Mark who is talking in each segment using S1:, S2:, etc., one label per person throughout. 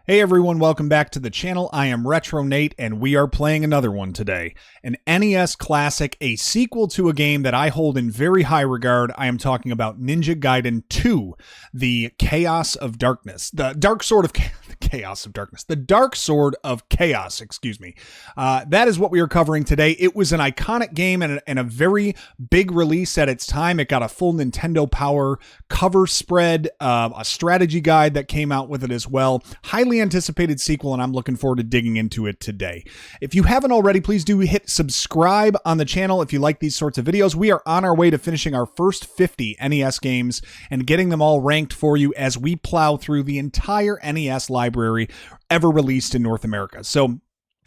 S1: Hey everyone, welcome back to the channel. I am Retro Nate, and we are playing another one today. An NES classic, a sequel to a game that I hold in very high regard. I am talking about Ninja Gaiden 2, the Chaos of Darkness. The Dark Sword of Chaos of Darkness. The Dark Sword of Chaos, excuse me. That is what we are covering today. It was an iconic game and a very big release at its time. It got a full Nintendo Power cover spread, a strategy guide that came out with it as well. Highly anticipated sequel, and I'm looking forward to digging into it today. If you haven't already, please do hit subscribe on the channel if you like these sorts of videos. We are on our way to finishing our first 50 NES games and getting them all ranked for you as we plow through the entire NES library ever released in North America. So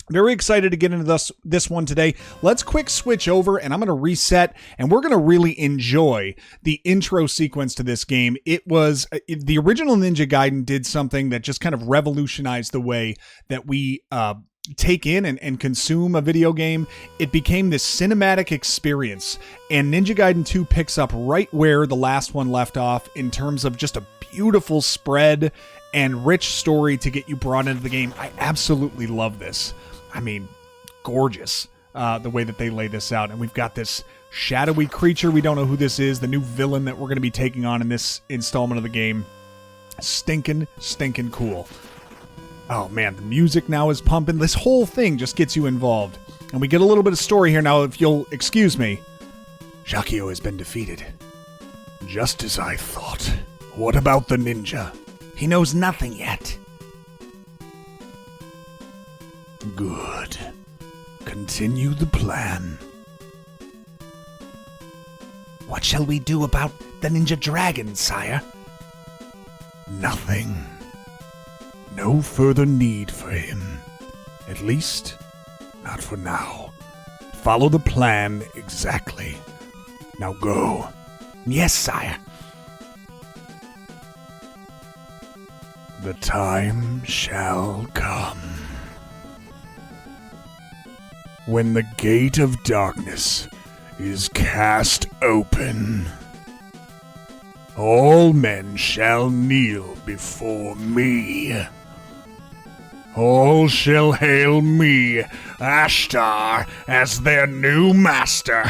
S1: very excited to get into this one today. Let's quick switch over, and I'm going to reset, and we're going to really enjoy the intro sequence to this game. It was the original Ninja Gaiden did something that just kind of revolutionized the way that we take in and consume a video game. It became this cinematic experience, and Ninja Gaiden 2 picks up right where the last one left off in terms of just a beautiful spread and rich story to get you brought into the game. I absolutely love this. I mean, gorgeous, the way that they lay this out. And we've got this shadowy creature. We don't know who this is. The new villain that we're going to be taking on in this installment of the game. Stinking cool. Oh, man, the music now is pumping. This whole thing just gets you involved. And we get a little bit of story here. Now, if you'll excuse me, Shakio has been defeated. Just as I thought. What about the ninja? He knows nothing yet. Good. Continue the plan. What shall we do about the Ninja Dragon, sire? Nothing. No further need for him. At least, not for now. Follow the plan exactly. Now go. Yes, sire. The time shall come. When the gate of darkness is cast open, all men shall kneel before me. All shall hail me, Ashtar, as their new master.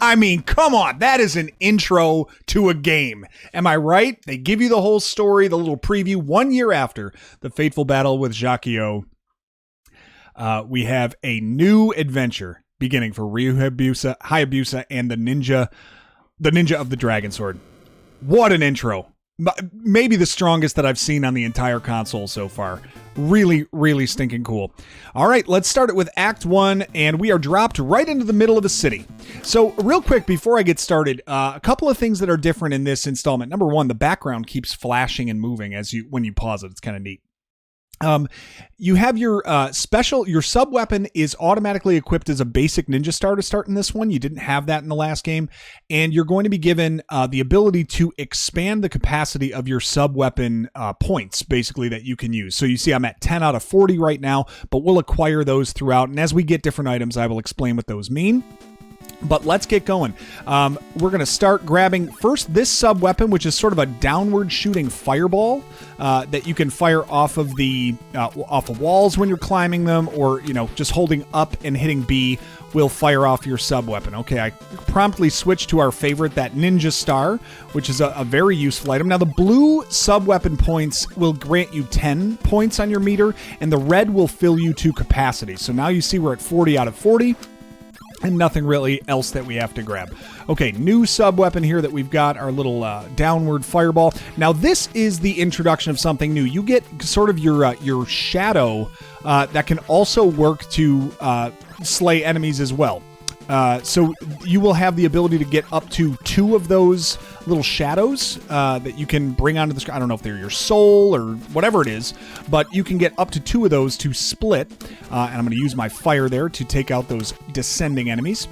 S1: I mean, come on, that is an intro to a game. Am I right? They give you the whole story, the little preview. 1 year after the fateful battle with Shakio, we have a new adventure beginning for Ryu Hayabusa and the ninja of the Dragon Sword. What an intro. Maybe the strongest that I've seen on the entire console so far. Really, really stinking cool. All right, let's start it with Act 1, and we are dropped right into the middle of a city. So real quick, before I get started, a couple of things that are different in this installment. Number one, the background keeps flashing and moving when you pause it. It's kind of neat. You have your your sub weapon is automatically equipped as a basic ninja star to start in this one. You didn't have that in the last game, and you're going to be given the ability to expand the capacity of your sub weapon points, basically, that you can use. So you see I'm at 10 out of 40 right now, but we'll acquire those throughout, and as we get different items, I will explain what those mean. But let's get going. We're going to start grabbing first this sub weapon, which is sort of a downward shooting fireball that you can fire off of walls when you're climbing them, or just holding up and hitting B will fire off your sub weapon. Okay, I promptly switched to our favorite, that ninja star, which is a very useful item. Now the blue sub weapon points will grant you 10 points on your meter, and the red will fill you to capacity. So now you see we're at 40 out of 40. And nothing really else that we have to grab. Okay, new sub-weapon here that we've got, our little downward fireball. Now, this is the introduction of something new. You get sort of your shadow that can also work to slay enemies as well. So you will have the ability to get up to 2 of those little shadows that you can bring onto the screen. I don't know if they're your soul or whatever it is, but you can get up to 2 of those to split. And I'm going to use my fire there to take out those descending enemies.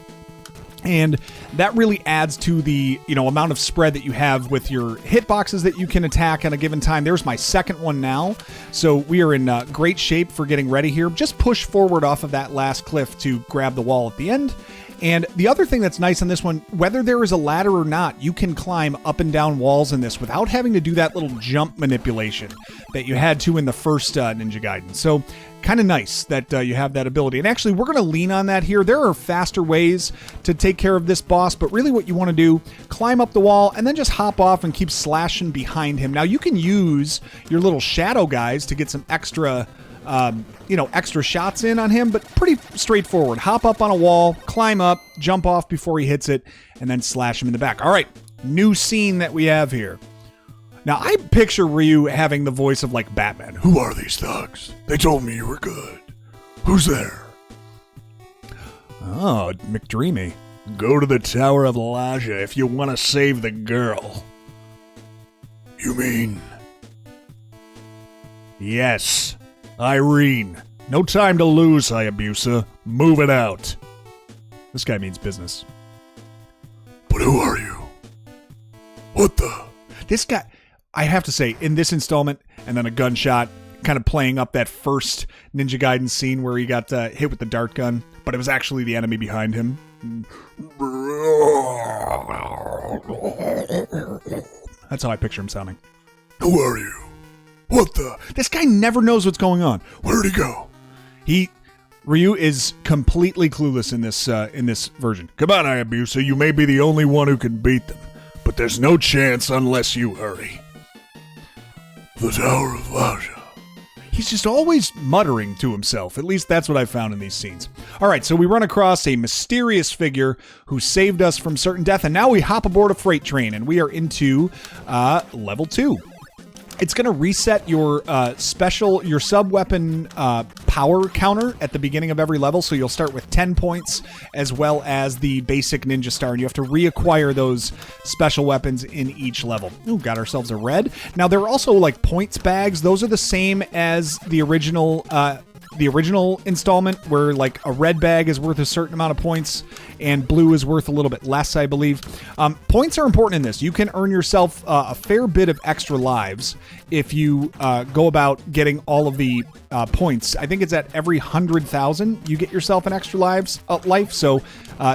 S1: And that really adds to the, amount of spread that you have with your hitboxes that you can attack at a given time. There's my second one now. So we are in great shape for getting ready here. Just push forward off of that last cliff to grab the wall at the end. And the other thing that's nice on this one, whether there is a ladder or not, you can climb up and down walls in this without having to do that little jump manipulation that you had to in the first Ninja Gaiden. So kind of nice that you have that ability. And actually, we're going to lean on that here. There are faster ways to take care of this boss, but really what you want to do, climb up the wall and then just hop off and keep slashing behind him. Now, you can use your little shadow guys to get some extra extra shots in on him, but pretty straightforward. Hop up on a wall, climb up, jump off before he hits it, and then slash him in the back. All right, new scene that we have here. Now, I picture Ryu having the voice of, like, Batman.
S2: Who are these thugs? They told me you were good. Who's there?
S1: Oh, McDreamy.
S2: Go to the Tower of Elijah if you want to save the girl. You mean?
S1: Yes.
S2: Irene. No time to lose, Hayabusa. Move it out.
S1: This guy means business.
S2: But who are you? What the?
S1: This guy, I have to say, in this installment, and then a gunshot, kind of playing up that first Ninja Gaiden scene where he got hit with the dart gun, but it was actually the enemy behind him. That's how I picture him sounding.
S2: Who are you? What the?
S1: This guy never knows what's going on.
S2: Where'd he go?
S1: Ryu is completely clueless in this version.
S2: Come on, Hayabusa, you may be the only one who can beat them, but there's no chance unless you hurry. The Tower of Elijah.
S1: He's just always muttering to himself. At least that's what I found in these scenes. All right, so we run across a mysterious figure who saved us from certain death, and now we hop aboard a freight train, and we are into level 2. It's going to reset your your sub-weapon power counter at the beginning of every level, so you'll start with 10 points as well as the basic ninja star, and you have to reacquire those special weapons in each level. Ooh, got ourselves a red. Now, there are also like points bags. Those are the same as the original installment, where like a red bag is worth a certain amount of points and blue is worth a little bit less, I believe. Points are important in this. You can earn yourself a fair bit of extra lives if you go about getting all of the points. I think it's at every 100,000 you get yourself an extra life. So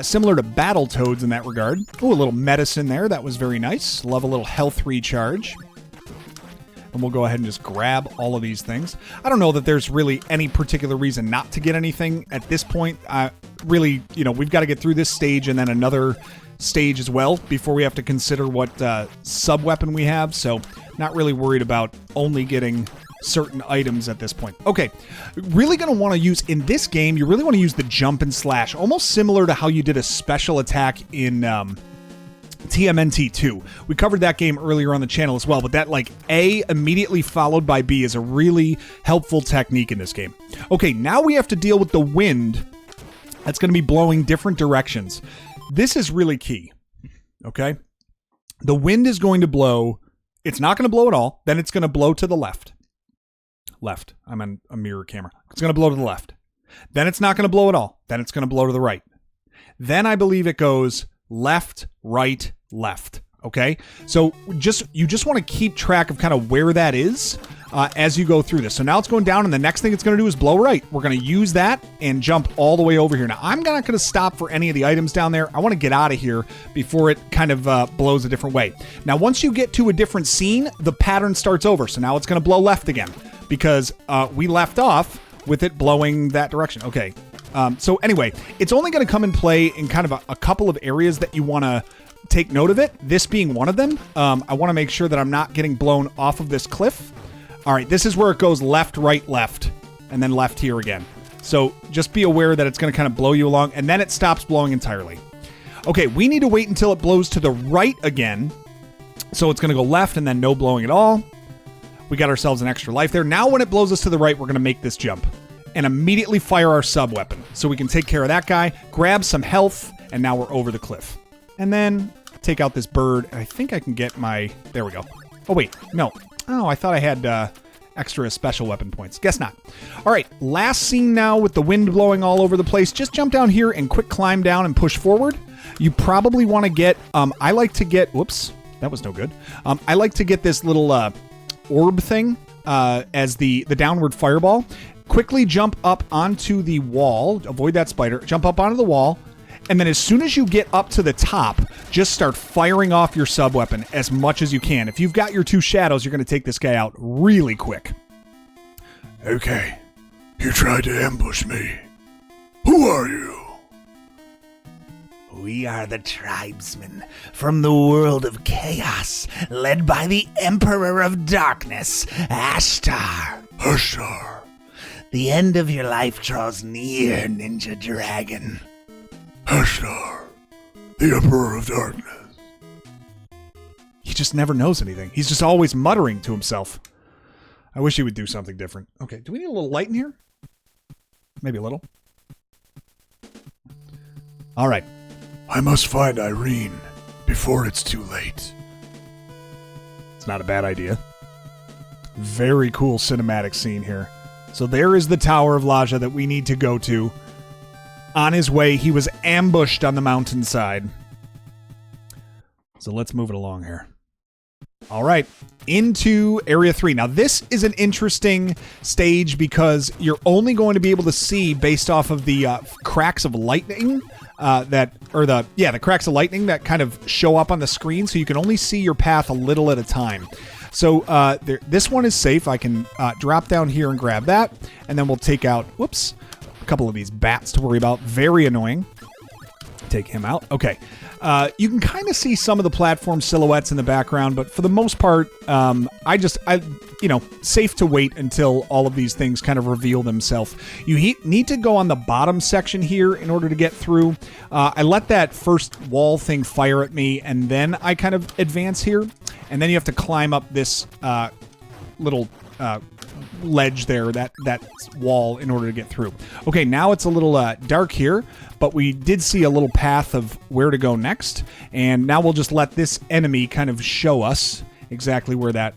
S1: similar to Battletoads in that regard. Ooh, a little medicine there. That was very nice. Love a little health recharge. And we'll go ahead and just grab all of these things. I don't know that there's really any particular reason not to get anything at this point. Really, we've got to get through this stage and then another stage as well before we have to consider what sub-weapon we have. So not really worried about only getting certain items at this point. Okay, really going to want to use, in this game, you really want to use the jump and slash, almost similar to how you did a special attack in TMNT 2. We covered that game earlier on the channel as well, but that like A immediately followed by B is a really helpful technique in this game. Okay, now we have to deal with the wind that's going to be blowing different directions. This is really key, okay? The wind is going to blow, it's not going to blow at all, then it's going to blow to the left. Left, I'm on a mirror camera. It's going to blow to the left. Then it's not going to blow at all, then it's going to blow to the right. Then I believe it goes left, right, left. Okay, so you just want to keep track of kind of where that is as you go through this. So now it's going down, and the next thing it's going to do is blow right. We're going to use that and jump all the way over here. Now, I'm not going to stop for any of the items down there. I want to get out of here before it kind of blows a different way. Now, once you get to a different scene, the pattern starts over. So now it's going to blow left again because we left off with it blowing that direction. Okay. So anyway, it's only going to come in play in kind of a couple of areas that you want to take note of it. This being one of them. I want to make sure that I'm not getting blown off of this cliff. All right, this is where it goes left, right, left, and then left here again. So just be aware that it's going to kind of blow you along, and then it stops blowing entirely. Okay, we need to wait until it blows to the right again. So it's going to go left and then no blowing at all. We got ourselves an extra life there. Now when it blows us to the right, we're going to make this jump and immediately fire our sub-weapon. So we can take care of that guy, grab some health, and now we're over the cliff. And then take out this bird. I think I can get my... There we go. Oh, wait. No. Oh, I thought I had extra special weapon points. Guess not. All right. Last scene now with the wind blowing all over the place. Just jump down here and quick climb down and push forward. You probably want to get... I like to get... Whoops. That was no good. I like to get this little orb thing as the downward fireball. Quickly jump up onto the wall. Avoid that spider. Jump up onto the wall. And then as soon as you get up to the top, just start firing off your sub-weapon as much as you can. If you've got your 2 shadows, you're going to take this guy out really quick.
S2: Okay, you tried to ambush me. Who are you?
S3: We are the tribesmen from the world of chaos, led by the Emperor of Darkness, Ashtar.
S2: Ashtar.
S3: The end of your life draws near, Ninja Dragon.
S2: Ashtar, the Emperor of Darkness.
S1: He just never knows anything. He's just always muttering to himself. I wish he would do something different. Okay, do we need a little light in here? Maybe a little. All right.
S2: I must find Irene before it's too late.
S1: It's not a bad idea. Very cool cinematic scene here. So there is the Tower of Laja that we need to go to. On his way, he was ambushed on the mountainside. So let's move it along here. All right, into Area 3. Now, this is an interesting stage because you're only going to be able to see based off of the cracks of lightning the cracks of lightning that kind of show up on the screen, so you can only see your path a little at a time. So this one is safe. I can drop down here and grab that, and then we'll take out, whoops, a couple of these bats to worry about. Very annoying. Take him out. Okay. You can kind of see some of the platform silhouettes in the background, but for the most part, safe to wait until all of these things kind of reveal themselves. You need to go on the bottom section here in order to get through. I let that first wall thing fire at me, and then I kind of advance here, and then you have to climb up this little ledge there, that wall, in order to get through. Okay, now it's a little dark here, but we did see a little path of where to go next, and now we'll just let this enemy kind of show us exactly where that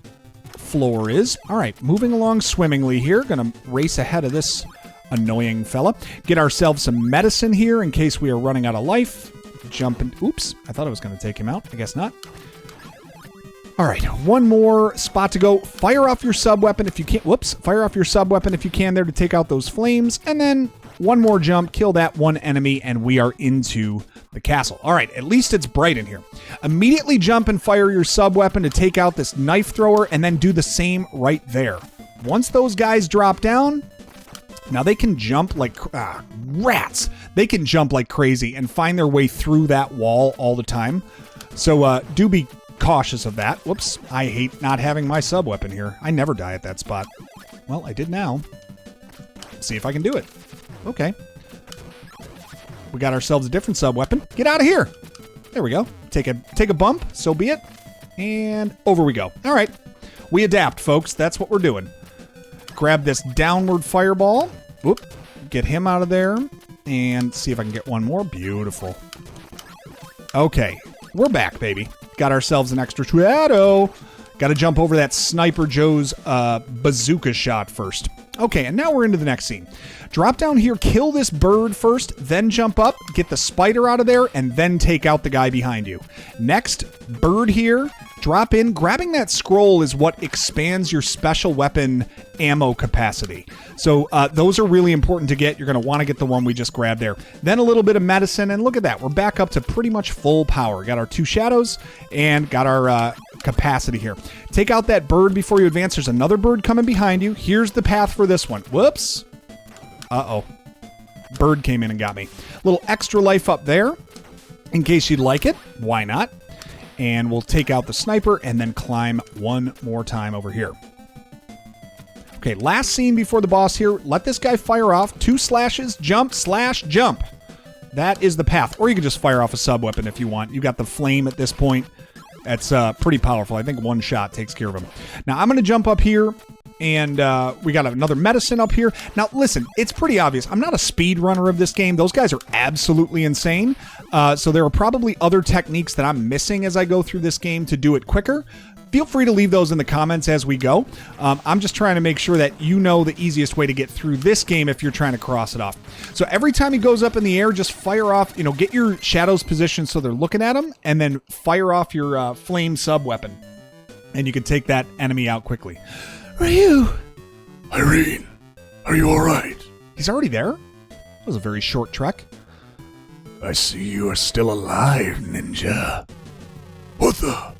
S1: floor is. All right, moving along swimmingly here. Gonna race ahead of this annoying fella. Get ourselves some medicine here in case we are running out of life. Jump in. Oops, I thought I was gonna take him out. I guess not. All right, one more spot to go. Fire off your sub-weapon if you can. Whoops. Fire off your sub-weapon if you can there to take out those flames. And then one more jump, kill that one enemy, and we are into the castle. All right, at least it's bright in here. Immediately jump and fire your sub-weapon to take out this knife thrower, and then do the same right there. Once those guys drop down, now they can jump like rats. They can jump like crazy and find their way through that wall all the time. So do be cautious of that. Whoops, I hate not having my sub-weapon here. I never die at that spot. Well, I did now. Let's see if I can do it. Okay. We got ourselves a different sub-weapon. Get out of here. There we go. Take a bump, so be it. And over we go. All right. We adapt, folks. That's what we're doing. Grab this downward fireball. Whoop. Get him out of there. And see if I can get one more. Beautiful. Okay. We're back, baby. Got ourselves an extra shadow. Got to jump over that Sniper Joe's bazooka shot first. Okay, and now we're into the next scene. Drop down here, kill this bird first, then jump up, get the spider out of there, and then take out the guy behind you. Next, bird here, drop in. Grabbing that scroll is what expands your special weapon ammo capacity. So those are really important to get. You're going to want to get the one we just grabbed there. Then a little bit of medicine, and look at that. We're back up to pretty much full power. Got our 2 shadows, and got our capacity here. Take out that bird before you advance. There's another bird coming behind you. Here's the path for this one. Whoops. Uh-oh. Bird came in and got me. Little extra life up there in case you'd like it. Why not? And we'll take out the sniper and then climb one more time over here. Okay, last scene before the boss here. Let this guy fire off. 2 slashes, jump, slash, jump. That is the path. Or you can just fire off a sub-weapon if you want. You got the flame at this point. That's pretty powerful. I think one shot takes care of him. Now, I'm going to jump up here, and we got another medicine up here. Now, listen, it's pretty obvious. I'm not a speed runner of this game. Those guys are absolutely insane. So there are probably other techniques that I'm missing as I go through this game to do it quicker. Feel free to leave those in the comments as we go. I'm just trying to make sure that you know the easiest way to get through this game if you're trying to cross it off. So every time he goes up in the air, just fire off, get your shadows positioned so they're looking at him, and then fire off your flame sub-weapon. And you can take that enemy out quickly. Ryu!
S2: Irene, are you all right?
S1: He's already there? That was a very short trek.
S2: I see you are still alive, ninja. What the?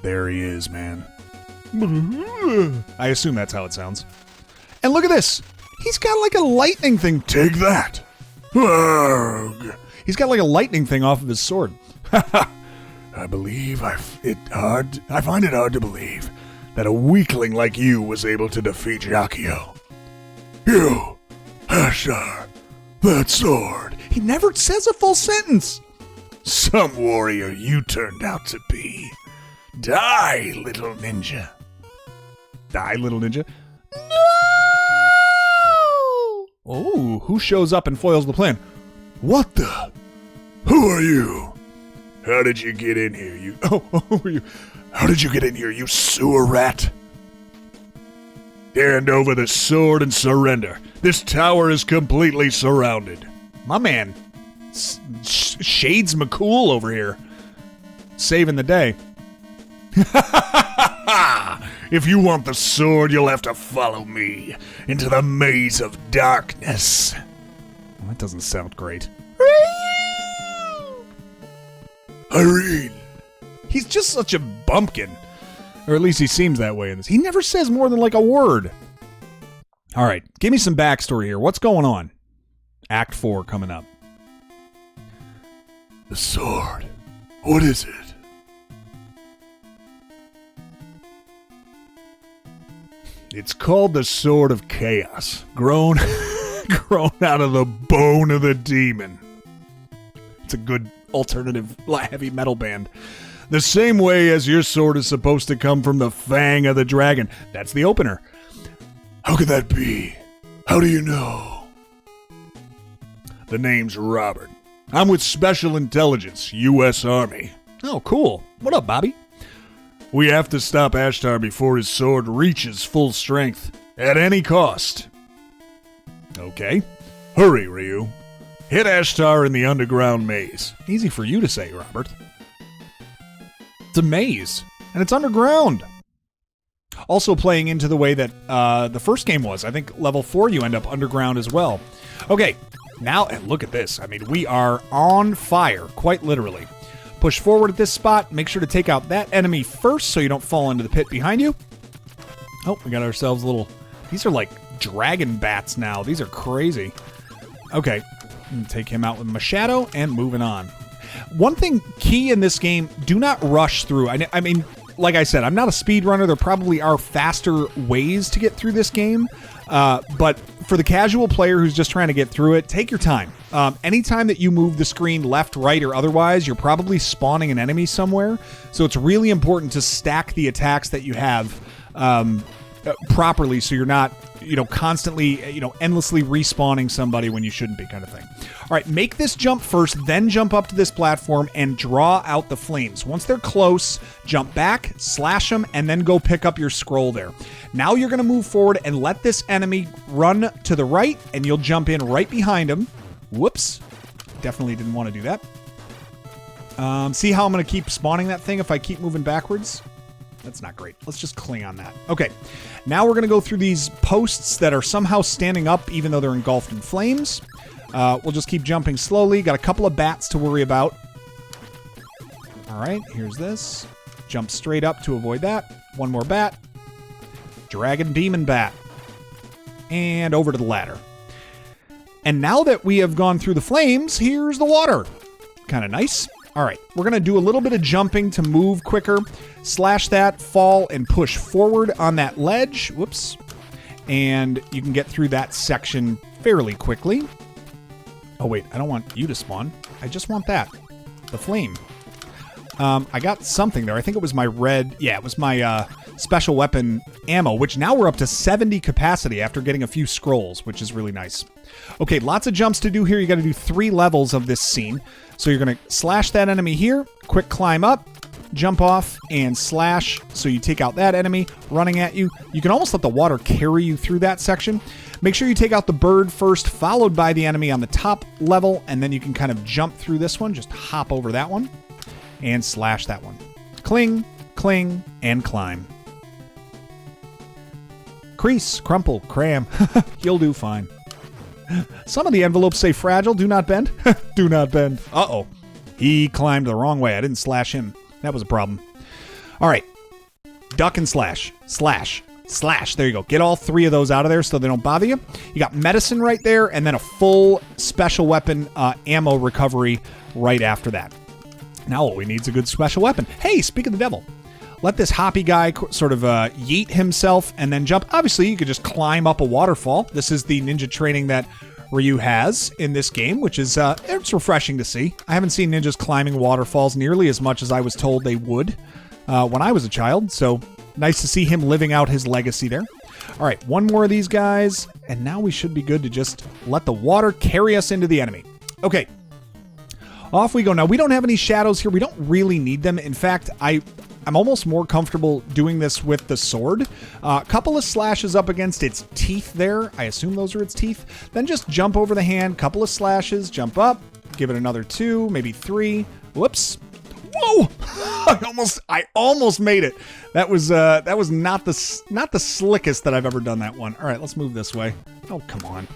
S1: There he is, man. I assume that's how it sounds. And look at this. He's got like a lightning thing.
S2: Take that. Arrgh.
S1: He's got like a lightning thing off of his sword.
S2: I believe I find it hard to believe that a weakling like you was able to defeat Jacchio. You, Ashtar, that sword.
S1: He never says a full sentence.
S2: Some warrior you turned out to be. Die, little ninja.
S1: Die, little ninja. No! Oh, who shows up and foils the plan?
S2: What the? Who are you? How did you get in here, you... How did you get in here, you sewer rat? Hand over the sword and surrender. This tower is completely surrounded.
S1: My man, Shades McCool over here. Saving the day.
S2: If you want the sword, you'll have to follow me into the maze of darkness.
S1: Well, that doesn't sound great.
S2: Irene.
S1: He's just such a bumpkin. Or at least he seems that way in this. He never says more than like a word. All right, give me some backstory here. What's going on? Act 4 coming up.
S2: The sword. What is it? It's called the Sword of Chaos, grown out of the bone of the demon.
S1: It's a good alternative heavy metal band.
S2: The same way as your sword is supposed to come from the fang of the dragon.
S1: That's the opener.
S2: How could that be? How do you know? The name's Robert. I'm with Special Intelligence, U.S. Army.
S1: Oh, cool. What up, Bobby?
S2: We have to stop Ashtar before his sword reaches full strength, at any cost.
S1: Okay.
S2: Hurry, Ryu. Hit Ashtar in the underground maze.
S1: Easy for you to say, Robert. It's a maze, and it's underground. Also playing into the way that the first game was. I think level 4 you end up underground as well. Okay, now, and look at this. I mean, we are on fire, quite literally. Push forward at this spot. Make sure to take out that enemy first so you don't fall into the pit behind you. Oh, we got ourselves a little... These are like dragon bats now. These are crazy. Okay, take him out with my shadow and moving on. One thing key in this game, do not rush through. I mean, like I said, I'm not a speedrunner. There probably are faster ways to get through this game. But for the casual player who's just trying to get through it, take your time. Anytime that you move the screen left, right, or otherwise, you're probably spawning an enemy somewhere. So it's really important to stack the attacks that you have properly so you're not, constantly, endlessly respawning somebody when you shouldn't be, kind of thing. All right, make this jump first, then jump up to this platform and draw out the flames. Once they're close, jump back, slash them, and then go pick up your scroll there. Now you're going to move forward and let this enemy run to the right, and you'll jump in right behind him. Whoops. Definitely didn't want to do that. See how I'm going to keep spawning that thing if I keep moving backwards? That's not great. Let's just cling on that. Okay, now we're going to go through these posts that are somehow standing up even though they're engulfed in flames. We'll just keep jumping slowly. Got a couple of bats to worry about. All right, here's this. Jump straight up to avoid that. One more bat. Dragon Demon Bat. And over to the ladder. And now that we have gone through the flames, here's the water. Kind of nice. All right, we're going to do a little bit of jumping to move quicker. Slash that, fall, and push forward on that ledge. Whoops. And you can get through that section fairly quickly. Oh, wait, I don't want you to spawn. I just want that. The flame. I got something there. I think it was my red... Yeah, it was my special weapon ammo, which now we're up to 70 capacity after getting a few scrolls, which is really nice. Okay, lots of jumps to do here. You got to do 3 levels of this scene. So you're going to slash that enemy here, quick climb up, jump off, and slash. So you take out that enemy running at you. You can almost let the water carry you through that section. Make sure you take out the bird first, followed by the enemy on the top level, and then you can kind of jump through this one. Just hop over that one and slash that one. Cling, cling, and climb. Crease, crumple, cram. You'll do fine. Some of the envelopes say fragile, do not bend. Do not bend. Uh-oh. He climbed the wrong way. I didn't slash him. That was a problem. All right. Duck and slash. Slash. Slash. There you go. Get all 3 of those out of there so they don't bother you. You got medicine right there, and then a full special weapon ammo recovery right after that. Now all we need is a good special weapon. Hey, speak of the devil. Let this hoppy guy sort of yeet himself and then jump. Obviously, you could just climb up a waterfall. This is the ninja training that Ryu has in this game, which is it's refreshing to see. I haven't seen ninjas climbing waterfalls nearly as much as I was told they would when I was a child, so nice to see him living out his legacy there. All right, one more of these guys, and now we should be good to just let the water carry us into the enemy. Okay, off we go. Now, we don't have any shadows here. We don't really need them. In fact, I'm almost more comfortable doing this with the sword. A couple of slashes up against its teeth there. I assume those are its teeth. Then just jump over the hand. Couple of slashes. Jump up. Give it another 2, maybe 3. Whoops. Whoa! I almost made it. That was not the slickest that I've ever done that one. All right, let's move this way. Oh, come on.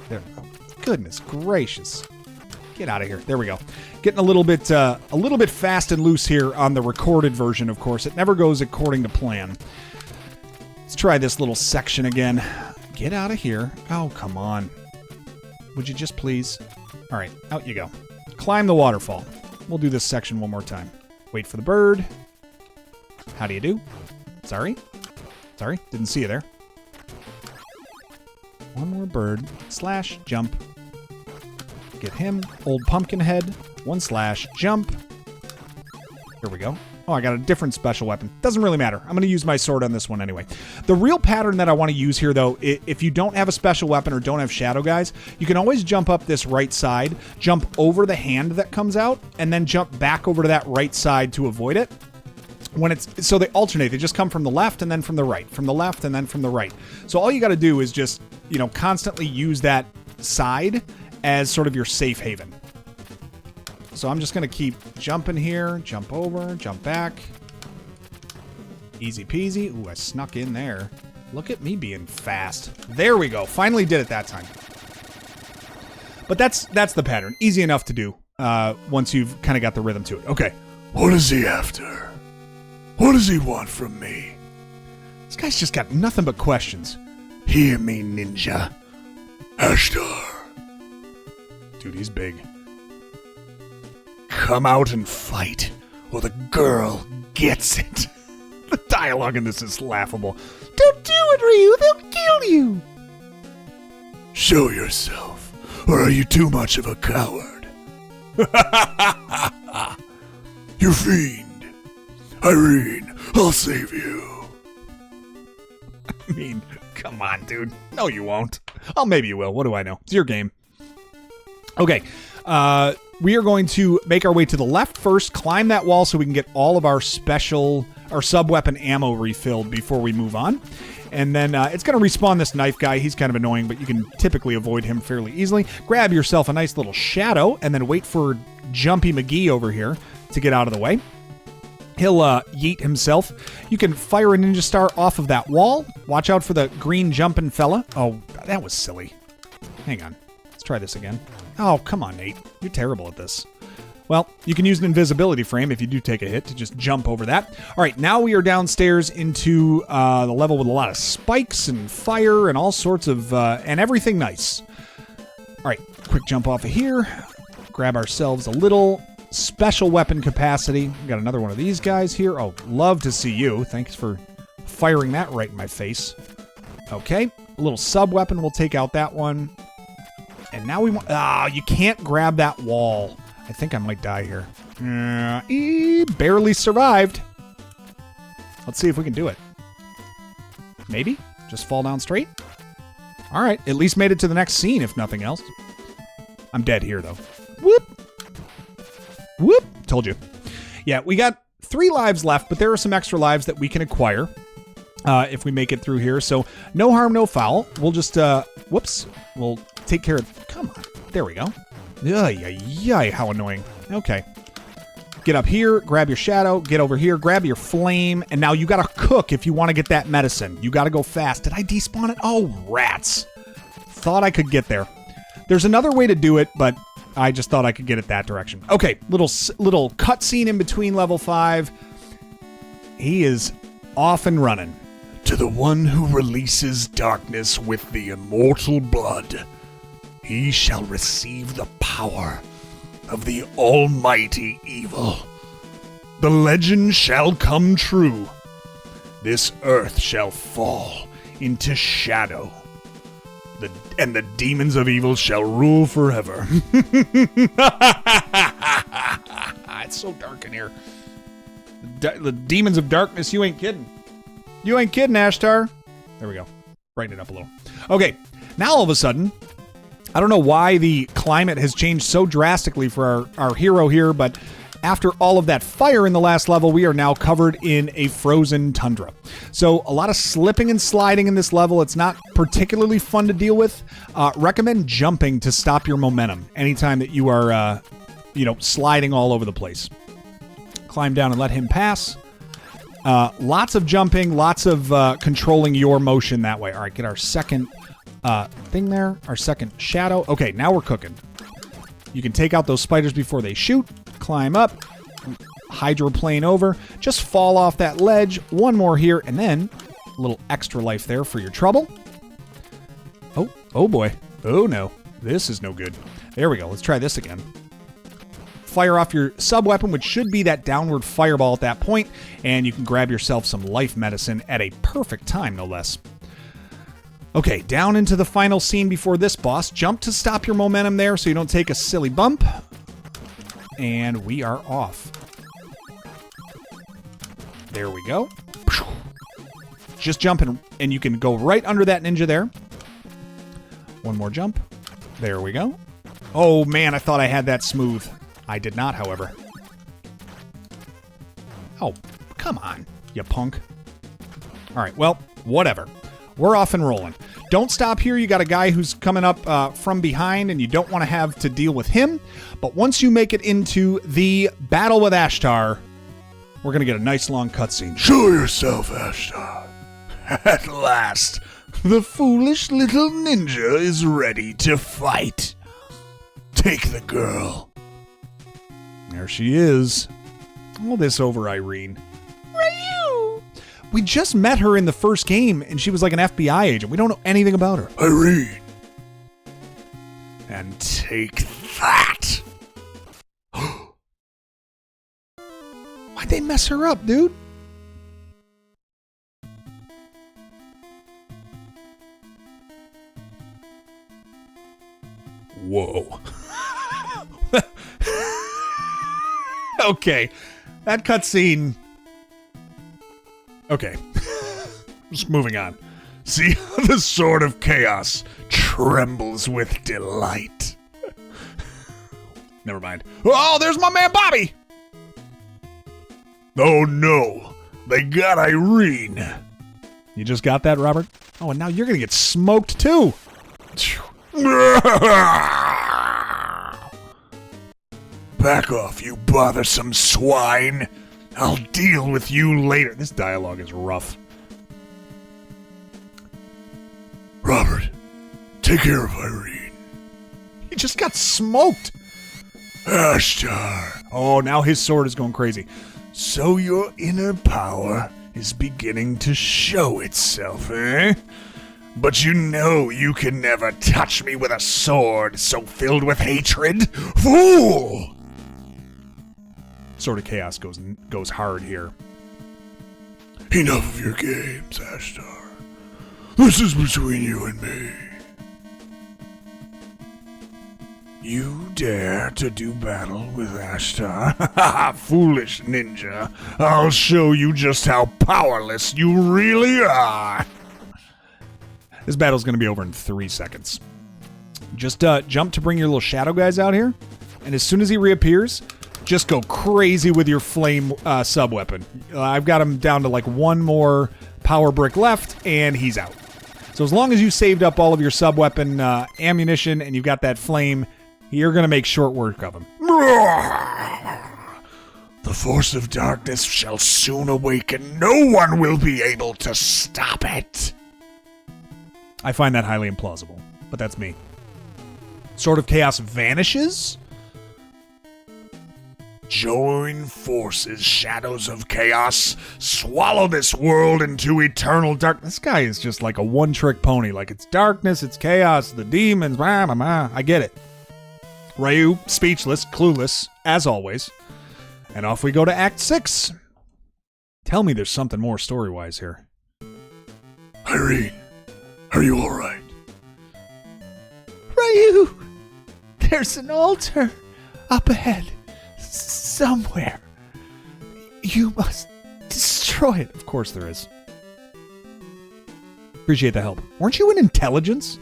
S1: There we go. Goodness gracious. Get out of here. There we go. Getting a little bit fast and loose here on the recorded version, of course. It never goes according to plan. Let's try this little section again. Get out of here. Oh, come on. Would you just please? All right, out you go. Climb the waterfall. We'll do this section one more time. Wait for the bird. How do you do? Sorry. Sorry, didn't see you there. One more bird. Slash, jump. Get him. Old pumpkin head. 1 slash. Jump. Here we go. Oh, I got a different special weapon. Doesn't really matter. I'm going to use my sword on this one anyway. The real pattern that I want to use here, though, if you don't have a special weapon or don't have shadow guys, you can always jump up this right side, jump over the hand that comes out, and then jump back over to that right side to avoid it. So they alternate. They just come from the left and then from the right, from the left and then from the right. So all you got to do is just, constantly use that side as sort of your safe haven. So I'm just going to keep jumping here, jump over, jump back. Easy peasy. Ooh, I snuck in there. Look at me being fast. There we go. Finally did it that time. But that's the pattern. Easy enough to do once you've kind of got the rhythm to it. Okay.
S2: What is he after? What does he want from me?
S1: This guy's just got nothing but questions.
S2: Hear me, ninja. Ashtar.
S1: Dude, he's big.
S2: Come out and fight, or the girl gets it.
S1: The dialogue in this is laughable.
S3: Don't do it, Ryu. They'll kill you.
S2: Show yourself, or are you too much of a coward? You fiend. Irene, I'll save you.
S1: I mean, come on, dude. No, you won't. Oh, maybe you will. What do I know? It's your game. Okay. We are going to make our way to the left first, climb that wall so we can get all of our sub-weapon ammo refilled before we move on. And then it's going to respawn this knife guy. He's kind of annoying, but you can typically avoid him fairly easily. Grab yourself a nice little shadow, and then wait for Jumpy McGee over here to get out of the way. He'll yeet himself. You can fire a ninja star off of that wall. Watch out for the green jumping fella. Oh, that was silly. Hang on. Let's try this again. Oh, come on, Nate. You're terrible at this. Well, you can use an invisibility frame if you do take a hit to just jump over that. All right, now we are downstairs into the level with a lot of spikes and fire and all sorts of, and everything nice. All right, quick jump off of here. Grab ourselves a little special weapon capacity. We got another one of these guys here. Oh, love to see you. Thanks for firing that right in my face. Okay, a little sub weapon. We'll take out that one. And now we want... you can't grab that wall. I think I might die here. Barely survived. Let's see if we can do it. Maybe? Just fall down straight? All right, at least made it to the next scene, if nothing else. I'm dead here, though. Whoop! Whoop! Told you. Yeah, we got 3 lives left, but there are some extra lives that we can acquire if we make it through here. So no harm, no foul. We'll just, whoops. We'll take care of... Come on. There we go. Yay, how annoying. Okay. Get up here, grab your shadow, get over here, grab your flame, and now you gotta cook if you want to get that medicine. You gotta go fast. Did I despawn it? Oh, rats. thought I could get there. There's another way to do it, but I just thought I could get it that direction. Okay, little cutscene in between level 5. He is off and running.
S2: To the one who releases darkness with the immortal blood, he shall receive the power of the almighty evil. The legend shall come true. This earth shall fall into shadow. And the demons of evil shall rule forever.
S1: It's so dark in here. The demons of darkness, you ain't kidding. You ain't kidding, Ashtar. There we go. Brighten it up a little. Okay, now all of a sudden, I don't know why the climate has changed so drastically for our hero here, but after all of that fire in the last level, we are now covered in a frozen tundra. So a lot of slipping and sliding in this level. It's not particularly fun to deal with. Recommend jumping to stop your momentum anytime that you are, sliding all over the place. Climb down and let him pass. Lots of jumping, lots of controlling your motion that way. All right, get our second thing there, our second shadow. Okay, now we're cooking. You can take out those spiders before they shoot. Climb up, hydroplane over, just fall off that ledge, one more here, and then a little extra life there for your trouble. Oh boy. Oh no, this is no good. There we go, let's try this again. Fire off your sub-weapon, which should be that downward fireball at that point, and you can grab yourself some life medicine at a perfect time, no less. Okay, down into the final scene before this boss. Jump to stop your momentum there so you don't take a silly bump. And we are off. There we go. Just jump and you can go right under that ninja there. One more jump. There we go. Oh man, I thought I had that smooth. I did not, however. Oh, come on, you punk. All right, well, whatever. We're off and rolling. Don't stop here. You got a guy who's coming up from behind, and you don't want to have to deal with him. But once you make it into the battle with Ashtar, we're going to get a nice long cutscene.
S2: Show yourself, Ashtar. At last, the foolish little ninja is ready to fight. Take the girl.
S1: There she is. All this over, Irene. Ryu! We just met her in the first game, and she was like an FBI agent. We don't know anything about her.
S2: Irene. And take that.
S1: Why'd they mess her up, dude? Whoa. Okay. That cutscene. Okay. Just moving on.
S2: See how the sword of chaos trembles with delight.
S1: Never mind. Oh, there's my man Bobby!
S2: Oh no, they got Irene.
S1: You just got that, Robert? Oh, and now you're gonna get smoked too.
S2: Back off, you bothersome swine. I'll deal with you later.
S1: This dialogue is rough.
S2: Robert, take care of Irene.
S1: He just got smoked.
S2: Ashtar.
S1: Oh, now his sword is going crazy.
S2: So your inner power is beginning to show itself, eh? But you know you can never touch me with a sword so filled with hatred. Fool!
S1: Sword of Chaos goes hard here.
S2: Enough of your games, Ashtar. This is between you and me. You dare to do battle with Ashtar? Foolish ninja. I'll show you just how powerless you really are.
S1: This battle's going to be over in 3 seconds. Just jump to bring your little shadow guys out here. And as soon as he reappears, just go crazy with your flame sub-weapon. I've got him down to like one more power brick left, and he's out. So as long as you saved up all of your sub-weapon ammunition and you've got that flame, you're going to make short work of him.
S2: The force of darkness shall soon awaken. No one will be able to stop it.
S1: I find that highly implausible. but that's me. Sword of Chaos vanishes?
S2: Join forces, shadows of chaos. Swallow this world into eternal darkness.
S1: This guy is just like a one-trick pony. Like, it's darkness, it's chaos, the demons, blah, blah, blah. I get it. Ryu, speechless, clueless, as always. And off we go to Act 6. Tell me there's something more story-wise here.
S2: Irene, are you all right?
S3: Ryu, there's an altar up ahead. Somewhere. You must destroy it.
S1: Of course there is. Appreciate the help. Weren't you in intelligence?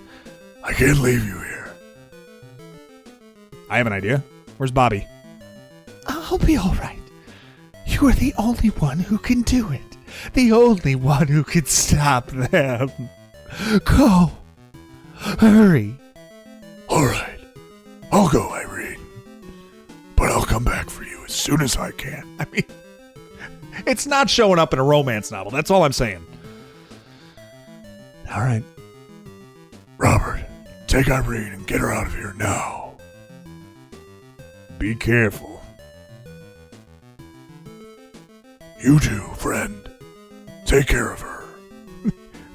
S2: I can't leave you here.
S1: I have an idea. Where's Bobby?
S3: I'll be all right. You are the only one who can do it. The only one who can stop them. Go. Hurry.
S2: All right. I'll go, Irene. But I'll come back for you as soon as I can.
S1: I mean, it's not showing up in a romance novel. That's all I'm saying.
S2: All right. Robert, take Irene and get her out of here now. Be careful. You too, friend. Take care of her.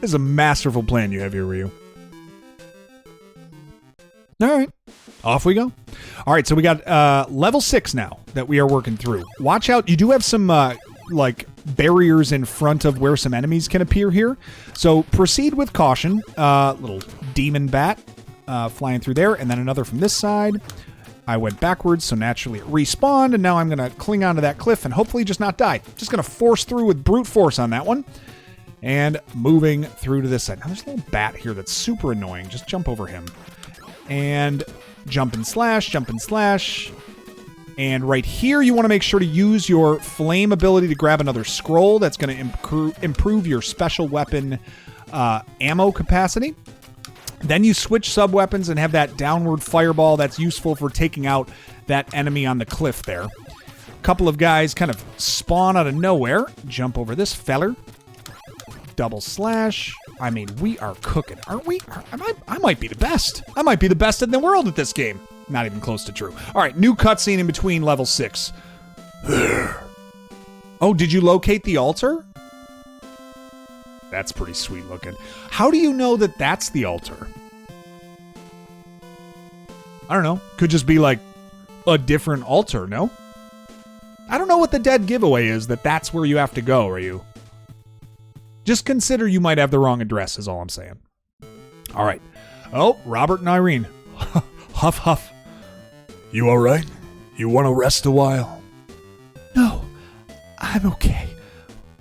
S1: This is a masterful plan you have here, Ryu. All right. Off we go. All right, so we got level 6 now that we are working through. Watch out. You do have some, like, barriers in front of where some enemies can appear here. So proceed with caution. Little demon bat flying through there, and then another from this side. I went backwards, so naturally it respawned, and now I'm going to cling onto that cliff and hopefully just not die. Just going to force through with brute force on that one. And moving through to this side. Now there's a little bat here that's super annoying. Just jump over him. And jump and slash, jump and slash. And right here, you want to make sure to use your flame ability to grab another scroll. That's going to improve your special weapon ammo capacity. Then you switch sub-weapons and have that downward fireball that's useful for taking out that enemy on the cliff there. A couple of guys kind of spawn out of nowhere. Jump over this feller. Double slash. I mean, we are cooking, aren't we? I might be the best. I might be the best in the world at this game. Not even close to true. All right, new cutscene in between level 6.
S2: There.
S1: Oh, did you locate the altar? That's pretty sweet looking. How do you know that that's the altar? I don't know. Could just be like a different altar, no? I don't know what the dead giveaway is that that's where you have to go, are you? Just consider you might have the wrong address is all I'm saying. All right. Oh, Robert and Irene. Huff, huff.
S2: You all right? You want to rest a while?
S3: No, I'm okay.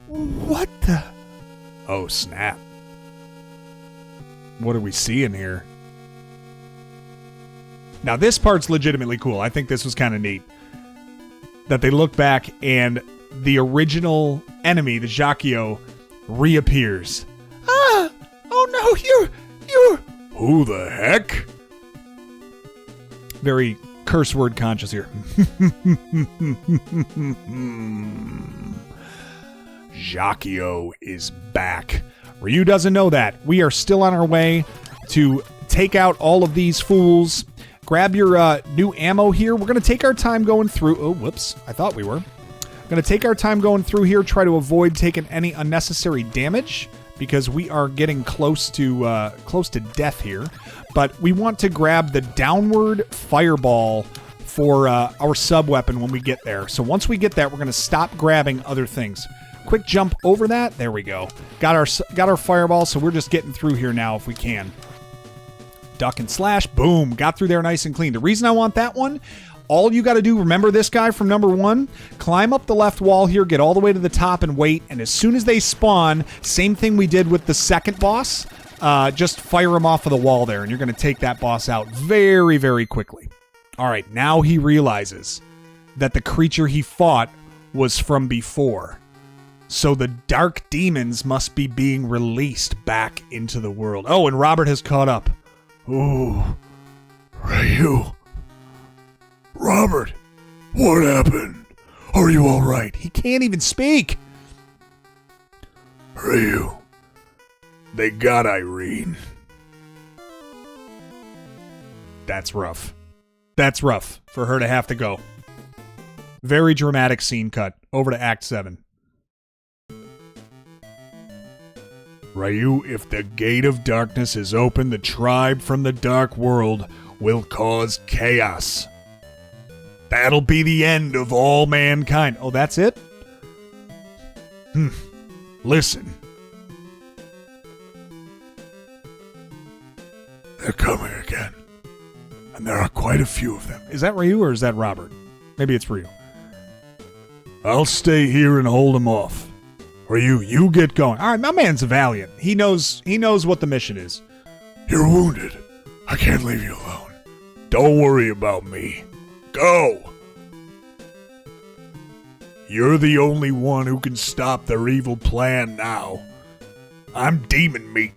S3: What the?
S1: Oh, snap. What are we seeing here? Now, this part's legitimately cool. I think this was kind of neat. That they look back and the original enemy, the Jacchio, reappears.
S3: Ah! Oh no, you're...
S2: Who the heck?
S1: Very curse word conscious here. Jacchio is back. Ryu doesn't know that. We are still on our way to take out all of these fools. Grab your new ammo here. We're going to take our time going through. Oh, whoops. I thought we were. Going to take our time going through here, try to avoid taking any unnecessary damage because we are getting close to death here. But we want to grab the downward fireball for our sub-weapon when we get there. So once we get that, we're going to stop grabbing other things. Quick jump over that. There we go. Got our fireball, so we're just getting through here now if we can. Duck and slash. Boom. Got through there nice and clean. The reason I want that one, all you got to do, remember this guy from number 1? Climb up the left wall here, get all the way to the top and wait. And as soon as they spawn, same thing we did with the second boss, just fire him off of the wall there. And you're going to take that boss out very, very quickly. All right, now he realizes that the creature he fought was from before. So the dark demons must be being released back into the world. Oh, and Robert has caught up.
S2: Ooh. Ryu. Robert, what happened? Are you all right?
S1: He can't even speak.
S2: Ryu, they got Irene.
S1: That's rough. That's rough for her to have to go. Very dramatic scene cut. Over to Act 7.
S2: Ryu, if the gate of darkness is open, the tribe from the dark world will cause chaos.
S1: That'll be the end of all mankind. Oh, that's it?
S2: Listen. They're coming again. And there are quite a few of them.
S1: Is that Ryu or is that Robert? Maybe it's Ryu.
S2: I'll stay here and hold them off. Ryu, you get going.
S1: All right, my man's valiant. He knows what the mission is.
S2: You're wounded. I can't leave you alone. Don't worry about me. Go! You're the only one who can stop their evil plan now. I'm demon meat.